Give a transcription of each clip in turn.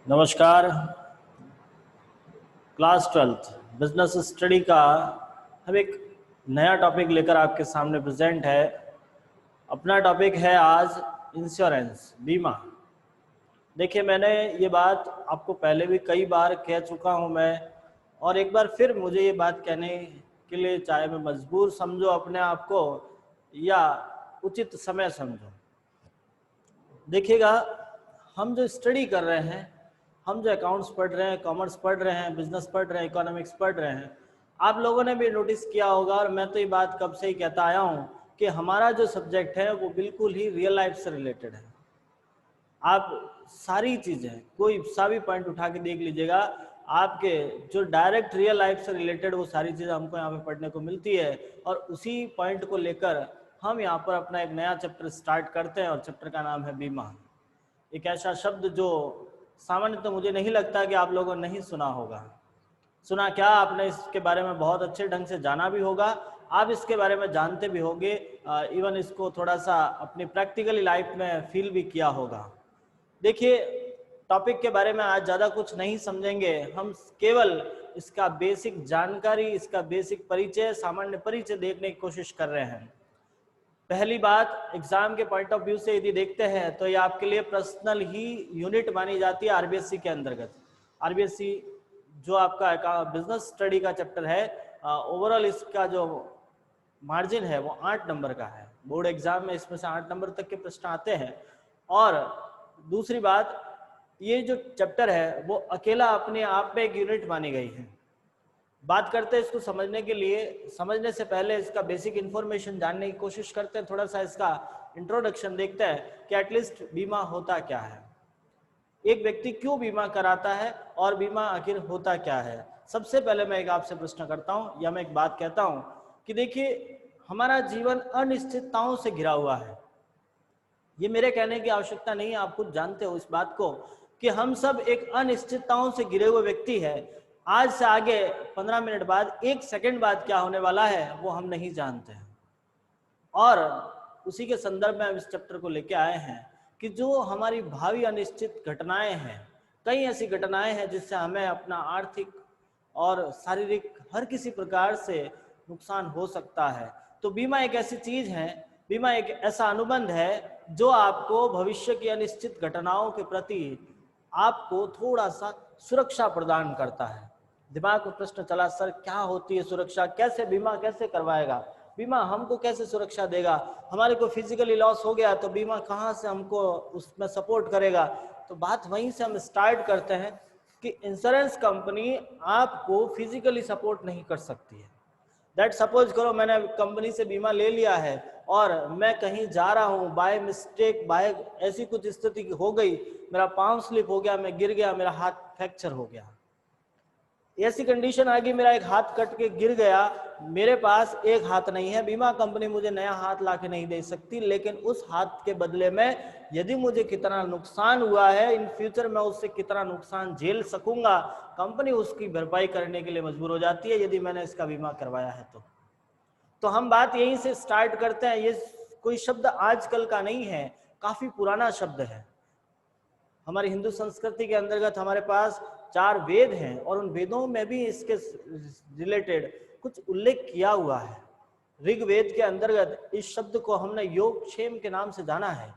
नमस्कार। Class 12th business study का हम एक नया टॉपिक लेकर आपके सामने प्रेजेंट है। अपना टॉपिक है आज इंश्योरेंस, बीमा। देखिए, मैंने ये बात आपको पहले भी कई बार कह चुका हूँ मैं, और एक बार फिर मुझे ये बात कहने के लिए, चाहे मैं मजबूर समझो अपने आप को या उचित समय समझो। देखिएगा, हम जो स्टडी कर रहे हैं, हम जो अकाउंट्स पढ़ रहे हैं, कॉमर्स पढ़ रहे हैं, बिजनेस पढ़ रहे हैं, इकोनॉमिक्स पढ़ रहे हैं, आप लोगों ने भी नोटिस किया होगा, और मैं तो ये बात कब से ही कहता आया हूँ कि हमारा जो सब्जेक्ट है वो बिल्कुल ही रियल लाइफ से रिलेटेड है। आप सारी चीज़ें, कोई सा भी पॉइंट उठा के देख लीजिएगा, आपके जो डायरेक्ट रियल लाइफ से रिलेटेड वो सारी चीज़ें हमको यहाँ पे पढ़ने को मिलती है। और उसी पॉइंट को लेकर हम यहाँ पर अपना एक नया चैप्टर स्टार्ट करते हैं, और चैप्टर का नाम है बीमा। एक ऐसा शब्द जो सामान्य तो मुझे नहीं लगता कि आप लोगों ने नहीं सुना होगा। सुना क्या, आपने इसके बारे में बहुत अच्छे ढंग से जाना भी होगा, आप इसके बारे में जानते भी होंगे, इवन इसको थोड़ा सा अपनी प्रैक्टिकली लाइफ में फील भी किया होगा। देखिए, टॉपिक के बारे में आज ज़्यादा कुछ नहीं समझेंगे, हम केवल इसका बेसिक जानकारी, इसका बेसिक परिचय, सामान्य परिचय देखने की कोशिश कर रहे हैं। पहली बात, एग्जाम के पॉइंट ऑफ व्यू से यदि देखते हैं तो ये आपके लिए पर्सनल ही यूनिट मानी जाती है आरबीएससी के अंतर्गत। आरबीएससी जो आपका बिजनेस स्टडी का चैप्टर है, ओवरऑल इसका जो मार्जिन है वो 8 नंबर का है। बोर्ड एग्जाम में इसमें से 8 नंबर तक के प्रश्न आते हैं। और दूसरी बात, ये जो चैप्टर है वो अकेला अपने आप में एक यूनिट मानी गई है। बात करते हैं इसको समझने के लिए, समझने से पहले इसका बेसिक इन्फॉर्मेशन जानने की कोशिश करते हैं, थोड़ा सा इसका इंट्रोडक्शन देखते हैं कि एटलीस्ट बीमा होता क्या है, एक व्यक्ति क्यों बीमा कराता है, और बीमा आखिर होता क्या है। सबसे पहले मैं एक आपसे प्रश्न करता हूं, या मैं एक बात कहता हूं कि देखिए, हमारा जीवन अनिश्चितताओं से घिरा हुआ है। ये मेरे कहने की आवश्यकता नहीं है, आप खुद जानते हो इस बात को कि हम सब एक अनिश्चितताओं से घिरे हुए व्यक्ति है। आज से आगे 15 मिनट बाद, 1 सेकंड बाद क्या होने वाला है वो हम नहीं जानते हैं। और उसी के संदर्भ में हम इस चैप्टर को लेके आए हैं कि जो हमारी भावी अनिश्चित घटनाएं हैं, कई ऐसी घटनाएं हैं जिससे हमें अपना आर्थिक और शारीरिक हर किसी प्रकार से नुकसान हो सकता है। तो बीमा एक ऐसी चीज है, बीमा एक ऐसा अनुबंध है जो आपको भविष्य की अनिश्चित घटनाओं के प्रति आपको थोड़ा सा सुरक्षा प्रदान करता है। दिमाग में प्रश्न चला, सर क्या होती है सुरक्षा, कैसे बीमा कैसे करवाएगा, बीमा हमको कैसे सुरक्षा देगा, हमारे को फिजिकली लॉस हो गया तो बीमा कहाँ से हमको उसमें सपोर्ट करेगा। तो बात वहीं से हम स्टार्ट करते हैं कि इंश्योरेंस कंपनी आपको फिजिकली सपोर्ट नहीं कर सकती है। दैट सपोज करो मैंने कंपनी से बीमा ले लिया है और मैं कहीं जा रहा हूँ, बाय मिस्टेक, बाय ऐसी कुछ स्थिति हो गई, मेरा पाँव स्लिप हो गया, मैं गिर गया, मेरा हाथ फ्रैक्चर हो गया, ऐसी कंडीशन आ गई, मेरा एक हाथ कट के गिर गया, मेरे पास एक हाथ नहीं है, बीमा कंपनी मुझे नया हाथ ला के नहीं दे सकती, लेकिन उस हाथ के बदले में यदि मुझे कितना नुकसान हुआ है, इन फ्यूचर में उससे कितना नुकसान झेल सकूंगा, कंपनी उसकी भरपाई करने के लिए मजबूर हो जाती है यदि मैंने इसका बीमा करवाया है तो हम बात यहीं से स्टार्ट करते हैं। ये कोई शब्द आजकल का नहीं है, काफी पुराना शब्द है। हमारी हिंदू संस्कृति के अंतर्गत हमारे पास 4 वेद हैं, और उन वेदों में भी इसके रिलेटेड कुछ उल्लेख किया हुआ है। ऋग्वेद के अंतर्गत इस शब्द को हमने योगक्षेम के नाम से जाना है।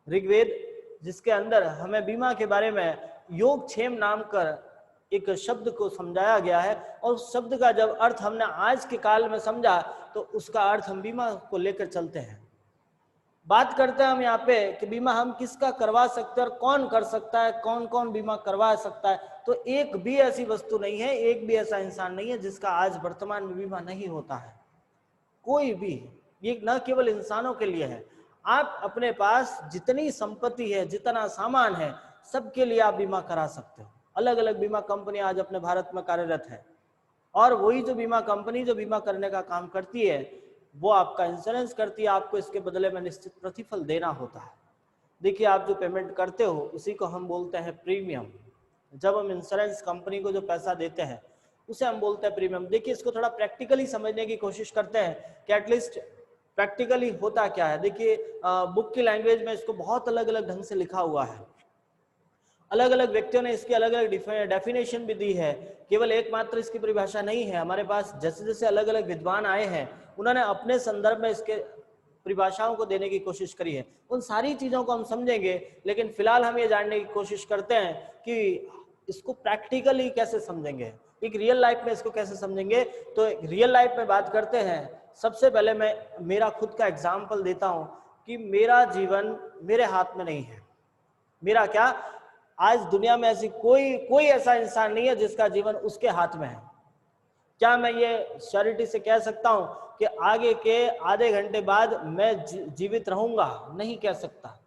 ऋग्वेद जिसके अंदर हमें बीमा के बारे में योगक्षेम नाम कर एक शब्द को समझाया गया है, और उस शब्द का जब अर्थ हमने आज के काल में समझा तो उसका अर्थ हम बीमा को लेकर चलते हैं। बात करते हैं हम यहाँ पे कि बीमा हम किसका करवा सकते हैं और कौन कर सकता है, कौन कौन बीमा करवा सकता है। तो एक भी ऐसी वस्तु नहीं है, एक भी ऐसा इंसान नहीं है जिसका आज वर्तमान में बीमा नहीं होता है। कोई भी, ये न केवल इंसानों के लिए है, आप अपने पास जितनी संपत्ति है, जितना सामान है, सबके लिए आप बीमा करा सकते हो। अलग अलग बीमा कंपनी आज अपने भारत में कार्यरत है, और वही जो बीमा कंपनी जो बीमा करने का काम करती है वो आपका इंश्योरेंस करती है, आपको इसके बदले में निश्चित प्रतिफल देना होता है। देखिए, आप जो पेमेंट करते हो उसी को हम बोलते हैं प्रीमियम। जब हम इंश्योरेंस कंपनी को जो पैसा देते हैं उसे हम बोलते हैं प्रीमियम। देखिए, इसको थोड़ा प्रैक्टिकली समझने की कोशिश करते हैं कि एटलीस्ट प्रैक्टिकली होता क्या है। देखिए, बुक की लैंग्वेज में इसको बहुत अलग अलग ढंग से लिखा हुआ है, अलग अलग व्यक्तियों ने इसकी अलग अलग डेफिनेशन भी दी है, केवल एकमात्र इसकी परिभाषा नहीं है। हमारे पास जैसे जैसे अलग अलग विद्वान आए हैं, उन्होंने अपने संदर्भ में इसके परिभाषाओं को देने की कोशिश करी है। उन सारी चीजों को हम समझेंगे, लेकिन फिलहाल हम ये जानने की कोशिश करते हैं कि इसको प्रैक्टिकली कैसे समझेंगे, एक रियल लाइफ में इसको कैसे समझेंगे। तो रियल लाइफ में बात करते हैं। सबसे पहले मैं मेरा खुद का एग्जाम्पल देता हूं कि मेरा जीवन मेरे हाथ में नहीं है। मेरा क्या, आज दुनिया में ऐसी कोई ऐसा इंसान नहीं है जिसका जीवन उसके हाथ में है। क्या मैं ये श्योरिटी से कह सकता हूं कि आगे के आधे घंटे बाद मैं जीवित रहूंगा? नहीं कह सकता,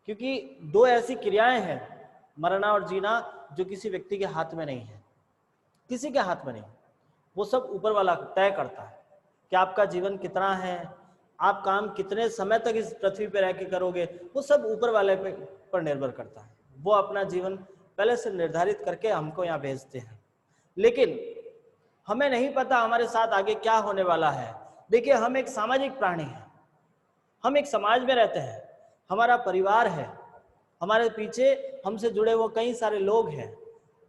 क्योंकि दो ऐसी क्रियाएं हैं, मरना और जीना, जो किसी व्यक्ति के हाथ में नहीं है, किसी के हाथ में नहीं। वो सब ऊपर वाला तय करता है कि आपका जीवन कितना है, आप काम कितने समय तक इस पृथ्वी पर रह के करोगे, वो सब ऊपर वाले पर निर्भर करता है। वो अपना जीवन पहले से निर्धारित करके हमको यहाँ भेजते हैं, लेकिन हमें नहीं पता हमारे साथ आगे क्या होने वाला है। देखिए, हम एक सामाजिक प्राणी हैं, हम एक समाज में रहते हैं, हमारा परिवार है, हमारे पीछे हमसे जुड़े वो कई सारे लोग हैं।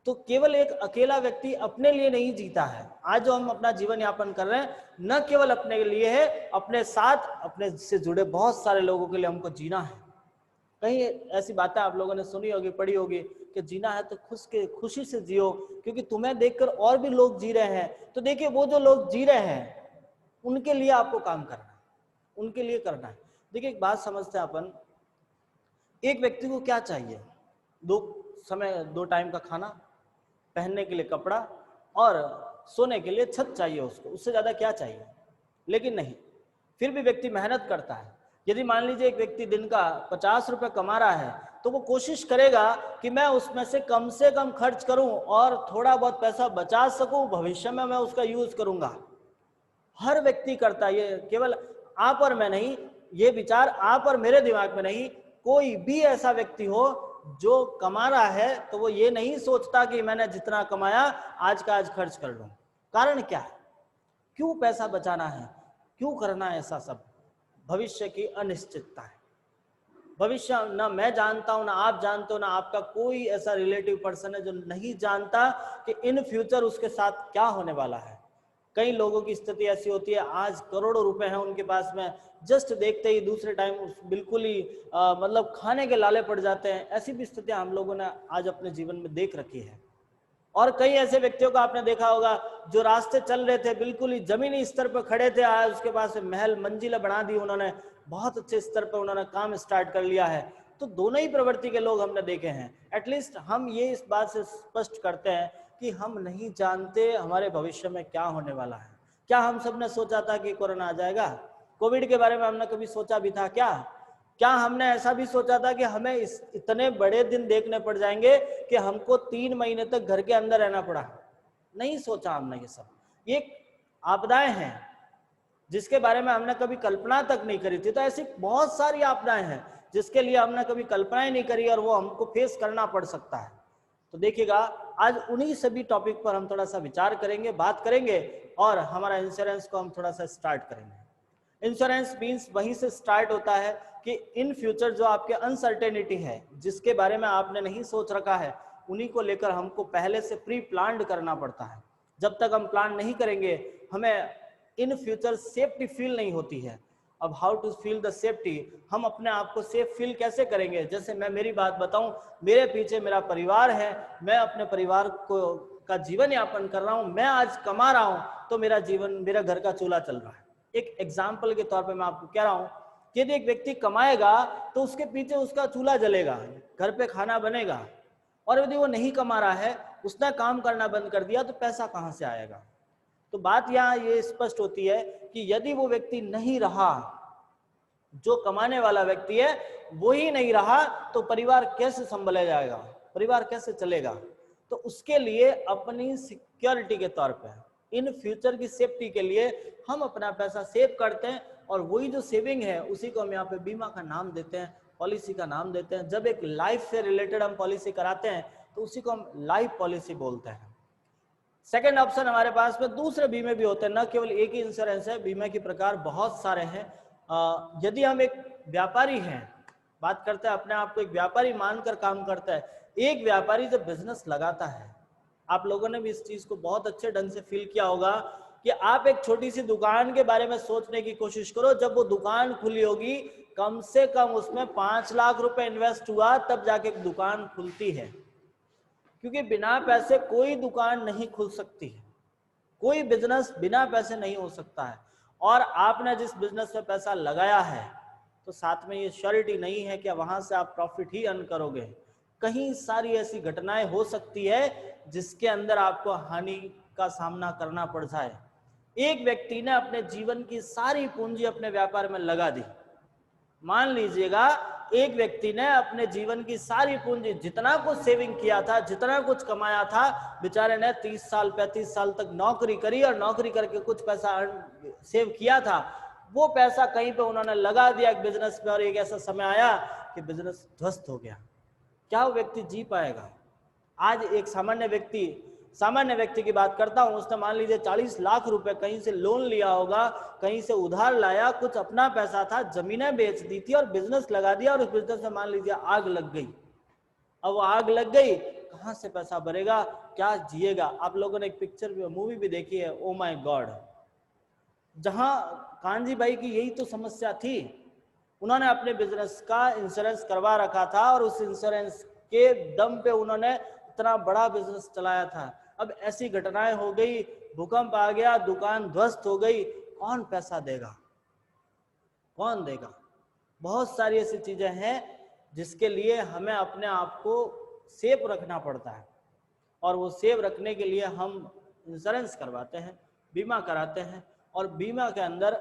तो केवल एक अकेला व्यक्ति अपने लिए नहीं जीता है। आज जो हम अपना जीवन यापन कर रहे हैं, न केवल अपने लिए है, अपने साथ अपने से जुड़े बहुत सारे लोगों के लिए हमको जीना है। कहीं ऐसी बातें आप लोगों ने सुनी होगी, पढ़ी होगी कि जीना है तो खुशी से जियो, क्योंकि तुम्हें देखकर और भी लोग जी रहे हैं। तो देखिए, वो जो लोग जी रहे हैं उनके लिए आपको काम करना है, उनके लिए करना है। देखिए, एक बात समझते हैं अपन, एक व्यक्ति को क्या चाहिए? दो टाइम का खाना, पहनने के लिए कपड़ा और सोने के लिए छत चाहिए उसको, उससे ज्यादा क्या चाहिए? लेकिन नहीं, फिर भी व्यक्ति मेहनत करता है। यदि मान लीजिए एक व्यक्ति दिन का 50 रुपए कमा रहा है, तो वो कोशिश करेगा कि मैं उसमें से कम खर्च करूं और थोड़ा बहुत पैसा बचा सकूं, भविष्य में मैं उसका यूज करूंगा। हर व्यक्ति करता है ये, केवल आप और मैं नहीं, ये विचार आप और मेरे दिमाग में नहीं। कोई भी ऐसा व्यक्ति हो जो कमा रहा है, तो वो ये नहीं सोचता कि मैंने जितना कमाया आज का आज खर्च कर लूं। कारण क्या है? क्यों पैसा बचाना है? क्यों करना है ऐसा सब? भविष्य की अनिश्चितता है। भविष्य ना मैं जानता हूं, ना आप जानते हो, ना आपका कोई ऐसा रिलेटिव पर्सन है जो नहीं जानता कि इन फ्यूचर उसके साथ क्या होने वाला है। कई लोगों की स्थिति ऐसी होती है, आज करोड़ों रुपए हैं उनके पास में, जस्ट देखते ही दूसरे टाइम बिल्कुल ही मतलब खाने के लाले पड़ जाते हैं। ऐसी भी स्थितियां हम लोगों ने आज अपने जीवन में देख रखी है। और कई ऐसे व्यक्तियों को आपने देखा होगा जो रास्ते चल रहे थे, बिल्कुल ही जमीनी स्तर पर खड़े थे, आज उसके पास महल मंजिला बना दी उन्होंने, बहुत अच्छे स्तर पर उन्होंने काम स्टार्ट कर लिया है। तो दोनों ही प्रवृत्ति के लोग हमने देखे हैं। एटलीस्ट हम ये इस बात से स्पष्ट करते हैं कि हम नहीं जानते हमारे भविष्य में क्या होने वाला है। क्या हम सब ने सोचा था कि कोरोना आ जाएगा? कोविड के बारे में हमने कभी सोचा भी था क्या? क्या हमने ऐसा भी सोचा था कि हमें इतने बड़े दिन देखने पड़ जाएंगे कि हमको 3 महीने तक घर के अंदर रहना पड़ा? नहीं सोचा हमने। ये सब ये आपदाएं हैं जिसके बारे में हमने कभी कल्पना तक नहीं करी थी। तो ऐसी बहुत सारी आपदाएं हैं जिसके लिए हमने कभी कल्पना ही नहीं करी और वो हमको फेस करना पड़ सकता है। तो देखिएगा, आज उन्हीं सभी टॉपिक पर हम थोड़ा सा विचार करेंगे, बात करेंगे, और हमारा इंश्योरेंस को हम थोड़ा सा स्टार्ट करेंगे। इंश्योरेंस मीन्स वहीं से स्टार्ट होता है कि इन फ्यूचर जो आपके अनसर्टेनिटी है, जिसके बारे में आपने नहीं सोच रखा है, उन्हीं को लेकर हमको पहले से प्री प्लान्ड करना पड़ता है। जब तक हम प्लान नहीं करेंगे, हमें इन फ्यूचर सेफ्टी फील नहीं होती है। अब how to feel the safety, हम अपने आप को सेफ फील कैसे करेंगे? जैसे मैं मेरी बात बताऊं, मेरे पीछे मेरा परिवार है, मैं अपने परिवार को का जीवन यापन कर रहा हूं, मैं आज कमा रहा हूं, तो मेरा जीवन, मेरा घर का चूल्हा चल रहा है। एक एग्जाम्पल के तौर पे मैं आपको कह रहा हूं कि यदि एक व्यक्ति कमाएगा तो उसके पीछे उसका चूल्हा जलेगा, घर पे खाना बनेगा। और यदि वो नहीं कमा रहा है, उसने काम करना बंद कर दिया, तो पैसा कहां से आएगा? तो बात यहाँ ये स्पष्ट होती है कि यदि वो व्यक्ति नहीं रहा, जो कमाने वाला व्यक्ति है वो ही नहीं रहा, तो परिवार कैसे संभाला जाएगा? परिवार कैसे चलेगा? तो उसके लिए अपनी सिक्योरिटी के तौर पे, इन फ्यूचर की सेफ्टी के लिए हम अपना पैसा सेव करते हैं, और वही जो सेविंग है उसी को हम यहाँ पे बीमा का नाम देते हैं, पॉलिसी का नाम देते हैं। जब एक लाइफ से रिलेटेड हम पॉलिसी कराते हैं तो उसी को हम लाइफ पॉलिसी बोलते हैं। सेकेंड ऑप्शन हमारे पास में दूसरे बीमे भी होते हैं, न केवल एक ही इंश्योरेंस है, बीमे के प्रकार बहुत सारे हैं। यदि हम एक व्यापारी हैं, बात करते हैं, अपने आप को एक व्यापारी मानकर काम करता है। एक व्यापारी जब बिजनेस लगाता है, आप लोगों ने भी इस चीज को बहुत अच्छे ढंग से फील किया होगा कि आप एक छोटी सी दुकान के बारे में सोचने की कोशिश करो। जब वो दुकान खुली होगी, कम से कम उसमें 5 लाख रुपए इन्वेस्ट हुआ, तब जाके एक दुकान खुलती है। क्योंकि बिना पैसे कोई दुकान नहीं खुल सकती है, कोई बिजनेस बिना पैसे नहीं हो सकता है। और आपने जिस बिजनेस में पैसा लगाया है, तो साथ में ये श्योरिटी नहीं है कि वहां से आप प्रॉफिट ही अर्न करोगे। कहीं सारी ऐसी घटनाएं हो सकती है जिसके अंदर आपको हानि का सामना करना पड़ जाए। एक व्यक्ति ने अपने जीवन की सारी पूंजी अपने व्यापार में लगा दी। मान लीजिएगा एक व्यक्ति ने अपने जीवन की सारी पूंजी, जितना कुछ सेविंग किया था, जितना कुछ कमाया था, बेचारे ने 30 साल 35 साल तक नौकरी करी और नौकरी करके कुछ पैसा सेव किया था, वो पैसा कहीं पे उन्होंने लगा दिया एक बिजनेस में, और एक ऐसा समय आया कि बिजनेस ध्वस्त हो गया। क्या वो व्यक्ति जी पाएगा? आज एक सामान्य व्यक्ति की बात करता हूं, उसने मान लीजिए 40 लाख रुपए कहीं से लोन लिया होगा, कहीं से उधार लाया, कुछ अपना पैसा था, जमीनें बेच दी थी और बिजनेस लगा दिया, और उस बिजनेस में मान लीजिए आग लग गई। अब वो आग लग गई, कहां से पैसा भरेगा, क्या जिएगा? आप लोगों ने एक पिक्चर मूवी भी देखी है, ओ माय गॉड, जहां कांजी भाई की यही तो समस्या थी। उन्होंने अपने बिजनेस का इंश्योरेंस करवा रखा था और उस इंश्योरेंस के दम पे उन्होंने इतना बड़ा बिजनेस चलाया था। अब ऐसी घटनाएं हो गई, भूकंप आ गया, दुकान ध्वस्त हो गई, कौन पैसा देगा, कौन देगा? बहुत सारी ऐसी चीजें हैं जिसके लिए हमें अपने आप को सेफ रखना पड़ता है, और वो सेफ रखने के लिए हम इंश्योरेंस करवाते हैं, बीमा कराते हैं। और बीमा के अंदर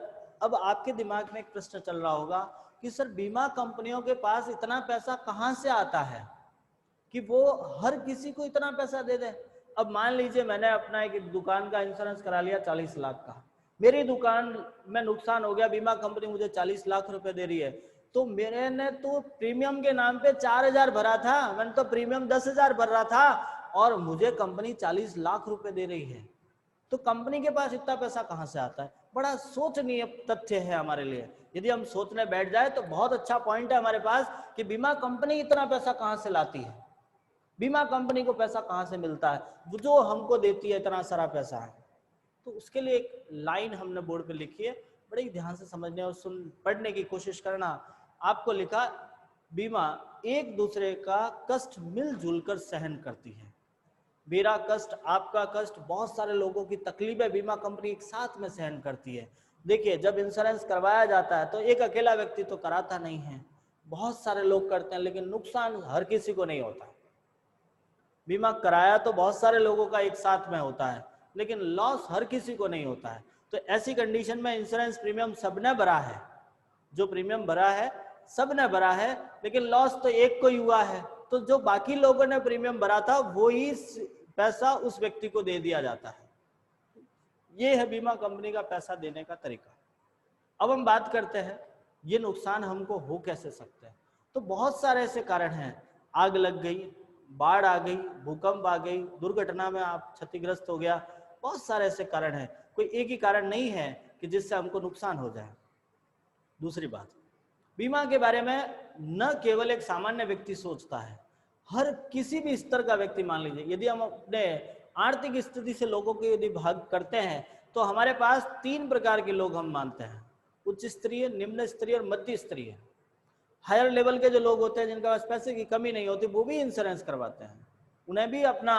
अब आपके दिमाग में एक प्रश्न चल रहा होगा कि सर बीमा कंपनियों के पास इतना पैसा कहां से आता है कि वो हर किसी को इतना पैसा दे दे। अब मान लीजिए मैंने अपना एक दुकान का इंश्योरेंस करा लिया 40 लाख का, मेरी दुकान में नुकसान हो गया, बीमा कंपनी मुझे 40 लाख रुपए दे रही है, तो मेरे ने तो प्रीमियम के नाम पे 4,000 भरा था, मैंने तो प्रीमियम 10,000 भर रहा था, और मुझे कंपनी 40 लाख रुपए दे रही है। तो कंपनी के पास इतना पैसा कहां से आता है? बड़ा सोचनीय तथ्य है हमारे लिए। यदि हम सोचने बैठ जाए तो बहुत अच्छा पॉइंट है हमारे पास कि बीमा कंपनी इतना पैसा कहां से लाती है, बीमा कंपनी को पैसा कहां से मिलता है, वो जो हमको देती है इतना सारा पैसा है। तो उसके लिए एक लाइन हमने बोर्ड पे लिखी है, बड़े ध्यान से समझने और पढ़ने की कोशिश करना। आपको लिखा, बीमा एक दूसरे का कष्ट मिलजुल कर सहन करती है। मेरा कष्ट, आपका कष्ट, बहुत सारे लोगों की तकलीफें बीमा कंपनी एक साथ में सहन करती है। देखिए, जब इंश्योरेंस करवाया जाता है तो एक अकेला व्यक्ति तो कराता नहीं है, बहुत सारे लोग करते हैं, लेकिन नुकसान हर किसी को नहीं होता। बीमा कराया तो बहुत सारे लोगों का एक साथ में होता है, लेकिन लॉस हर किसी को नहीं होता है। तो ऐसी कंडीशन में इंश्योरेंस प्रीमियम सबने भरा है, जो प्रीमियम भरा है सबने भरा है, लेकिन लॉस तो एक को ही हुआ है। तो जो बाकी लोगों ने प्रीमियम भरा था वो ही पैसा उस व्यक्ति को दे दिया जाता है। ये है बीमा कंपनी का पैसा देने का तरीका। अब हम बात करते हैं ये नुकसान हमको हो कैसे सकते हैं। तो बहुत सारे ऐसे कारण हैं, आग लग गई, बाढ़ आ गई, भूकंप आ गई, दुर्घटना में आप क्षतिग्रस्त हो गया, बहुत सारे ऐसे कारण हैं। कोई एक ही कारण नहीं है कि जिससे हमको नुकसान हो जाए। दूसरी बात, बीमा के बारे में न केवल एक सामान्य व्यक्ति सोचता है, हर किसी भी स्तर का व्यक्ति, मान लीजिए यदि हम अपने आर्थिक स्थिति से लोगों को यदि भाग करते हैं तो हमारे पास 3 प्रकार के लोग हम मानते हैं, उच्च स्तरीय, निम्न स्तरीय और मध्य स्तरीय। हायर लेवल के जो लोग होते हैं जिनके पास पैसे की कमी नहीं होती, वो भी इंश्योरेंस करवाते हैं, उन्हें भी अपना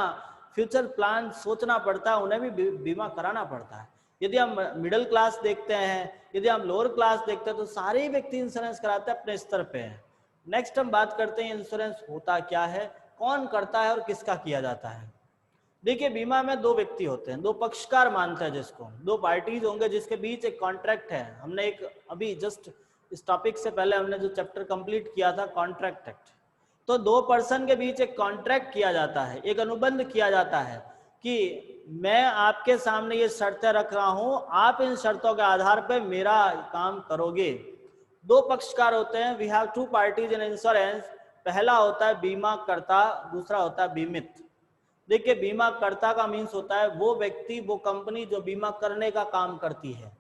फ्यूचर प्लान सोचना पड़ता है, उन्हें भी बीमा कराना पड़ता है। यदि हम मिडिल क्लास देखते हैं, यदि हम लोअर क्लास देखते हैं, तो सारे व्यक्ति इंश्योरेंस कराते हैं अपने स्तर पे हैं। नेक्स्ट हम बात करते हैं इंश्योरेंस होता क्या है, कौन करता है और किसका किया जाता है। देखिए, बीमा में 2 व्यक्ति होते हैं, 2 पक्षकार मानते हैं जिसको, 2 पार्टीज होंगे जिसके बीच एक कॉन्ट्रैक्ट है। हमने एक अभी जस्ट इस टॉपिक से पहले हमने जो चैप्टर कंप्लीट किया था कॉन्ट्रैक्ट एक्ट, तो 2 पर्सन के बीच एक कॉन्ट्रैक्ट किया जाता है, एक अनुबंध किया जाता है कि मैं आपके सामने ये शर्तें रख रहा हूं, आप इन शर्तों के आधार पर मेरा काम करोगे। 2 पक्षकार होते हैं, we have 2 parties in insurance. पहला होता है बीमा कर्ता, दूसरा होता है बीमित। देखिए, बीमा कर्ता का मीन्स होता है वो व्यक्ति, वो कंपनी जो बीमा करने का काम करती है,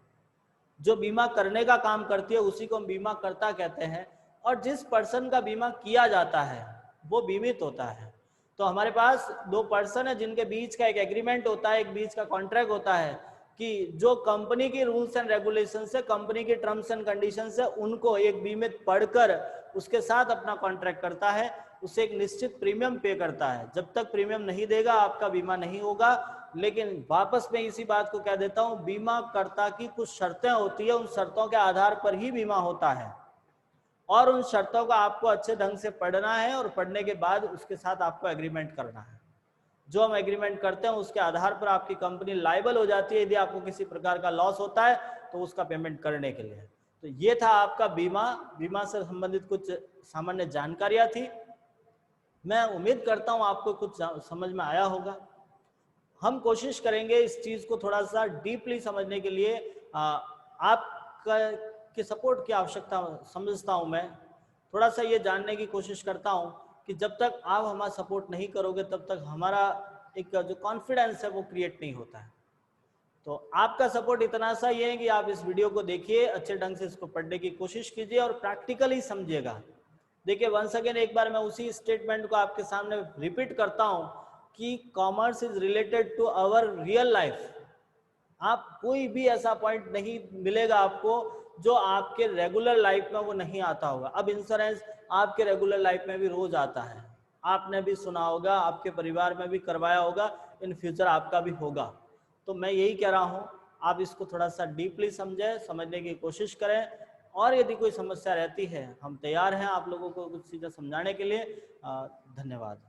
जो बीमा करने का काम करती है उसी को हम बीमा कर्ता कहते हैं। और जिस पर्सन का बीमा किया जाता है वो बीमित होता है। तो हमारे पास दो पर्सन है जिनके बीच का एक एग्रीमेंट होता है, एक बीच का कॉन्ट्रैक्ट होता है कि जो कंपनी की रूल्स एंड रेगुलेशन से, कंपनी की टर्म्स एंड कंडीशन से उनको एक बीमित पढ़कर उसके साथ अपना कॉन्ट्रैक्ट करता है, उसे एक निश्चित प्रीमियम पे करता है। जब तक प्रीमियम नहीं देगा आपका बीमा नहीं होगा। लेकिन वापस मैं इसी बात को कह देता हूं, बीमा कर्ता की कुछ शर्तें होती है, उन शर्तों के आधार पर ही बीमा होता है और उन शर्तों का आपको अच्छे ढंग से पढ़ना है और पढ़ने के बाद उसके साथ आपको एग्रीमेंट करना है। जो हम एग्रीमेंट करते हैं उसके आधार पर आपकी कंपनी लायबल हो जाती है यदि आपको किसी प्रकार का लॉस होता है तो उसका पेमेंट करने के लिए। तो ये था आपका बीमा से संबंधित कुछ सामान्य जानकारियां थी। मैं उम्मीद करता हूं आपको कुछ समझ में आया होगा। हम कोशिश करेंगे इस चीज को थोड़ा सा डीपली समझने के लिए आपका के सपोर्ट की आवश्यकता समझता हूं। मैं थोड़ा सा ये जानने की कोशिश करता हूं कि जब तक आप हमारा सपोर्ट नहीं करोगे तब तक हमारा एक जो कॉन्फिडेंस है वो क्रिएट नहीं होता है। तो आपका सपोर्ट इतना सा ये है कि आप इस वीडियो को देखिए, अच्छे ढंग से इसको पढ़ने की कोशिश कीजिए और प्रैक्टिकली समझिएगा। देखिए वंस अगेन एक बार मैं उसी स्टेटमेंट को आपके सामने रिपीट करता हूं कि commerce is related to our real life. आप कोई भी ऐसा पॉइंट नहीं मिलेगा आपको जो आपके रेगुलर लाइफ में वो नहीं आता होगा। अब इंश्योरेंस आपके रेगुलर लाइफ में भी रोज आता है, आपने भी सुना होगा, आपके परिवार में भी करवाया होगा, इन फ्यूचर आपका भी होगा। तो मैं यही कह रहा हूँ आप इसको थोड़ा सा डीपली समझें, समझने की कोशिश करें और यदि कोई समस्या रहती है हम तैयार हैं आप लोगों को कुछ चीज़ें समझाने के लिए। धन्यवाद।